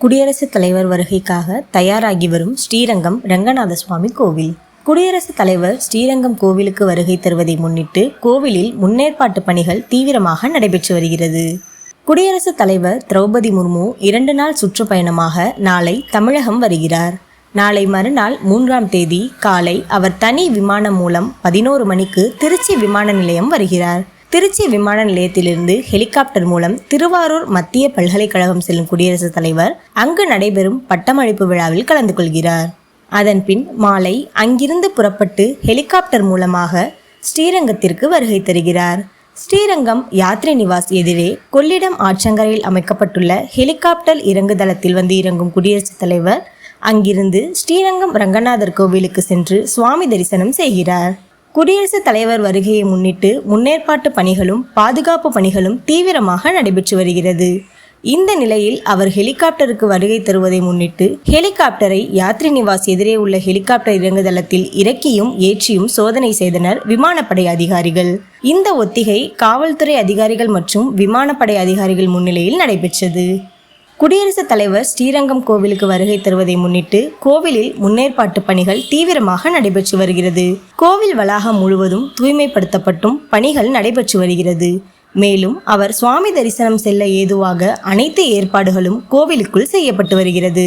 குடியரசுத் தலைவர் வருகைக்காக தயாராகி வரும் ஸ்ரீரங்கம் ரங்கநாத சுவாமி கோவில். குடியரசுத் தலைவர் ஸ்ரீரங்கம் கோவிலுக்கு வருகை தருவதை முன்னிட்டு கோவிலில் முன்னேற்பாட்டு பணிகள் தீவிரமாக நடைபெற்று வருகிறது. குடியரசுத் தலைவர் திரௌபதி முர்மு 2 நாள் சுற்றுப்பயணமாக நாளை தமிழகம் வருகிறார். நாளை மறுநாள் 3ஆம் தேதி காலை அவர் தனி விமானம் மூலம் 11 மணிக்கு திருச்சி விமான நிலையம் வருகிறார். திருச்சி விமான நிலையத்திலிருந்து ஹெலிகாப்டர் மூலம் திருவாரூர் மத்திய பல்கலைக்கழகம் செல்லும் குடியரசுத் தலைவர் அங்கு நடைபெறும் பட்டமளிப்பு விழாவில் கலந்து கொள்கிறார். அதன்பின் மாலை அங்கிருந்து புறப்பட்டு ஹெலிகாப்டர் மூலமாக ஸ்ரீரங்கத்திற்கு வருகை தருகிறார். ஸ்ரீரங்கம் யாத்ரி நிவாஸ் எதிரே கொள்ளிடம் ஆற்றங்கரையில் அமைக்கப்பட்டுள்ள ஹெலிகாப்டர் இறங்குதளத்தில் வந்து இறங்கும் குடியரசுத் தலைவர் அங்கிருந்து ஸ்ரீரங்கம் ரங்கநாதர் கோவிலுக்கு சென்று சுவாமி தரிசனம் செய்கிறார். குடியரசுத் தலைவர் வருகையை முன்னிட்டு முன்னேற்பாட்டு பணிகளும் பாதுகாப்பு பணிகளும் தீவிரமாக நடைபெற்று வருகிறது. இந்த நிலையில் அவர் ஹெலிகாப்டருக்கு வருகை தருவதை முன்னிட்டு ஹெலிகாப்டரை யாத்ரி நிவாஸ் எதிரே உள்ள ஹெலிகாப்டர் இறங்குதளத்தில் இறக்கியும் ஏற்றியும் சோதனை செய்தனர் விமானப்படை அதிகாரிகள். இந்த ஒத்திகை காவல்துறை அதிகாரிகள் மற்றும் விமானப்படை அதிகாரிகள் முன்னிலையில் நடைபெற்றது. குடியரசுத் தலைவர் ஸ்ரீரங்கம் கோவிலுக்கு வருகை தருவதை முன்னிட்டு கோவிலில் முன்னேற்பாட்டு பணிகள் தீவிரமாக நடைபெற்று வருகிறது. கோவில் வளாகம் முழுவதும் தூய்மைப்படுத்தப்பட்டும் பணிகள் நடைபெற்று வருகிறது. மேலும் அவர் சுவாமி தரிசனம் செல்ல ஏதுவாக அனைத்து ஏற்பாடுகளும் கோவிலுக்குள் செய்யப்பட்டு வருகிறது.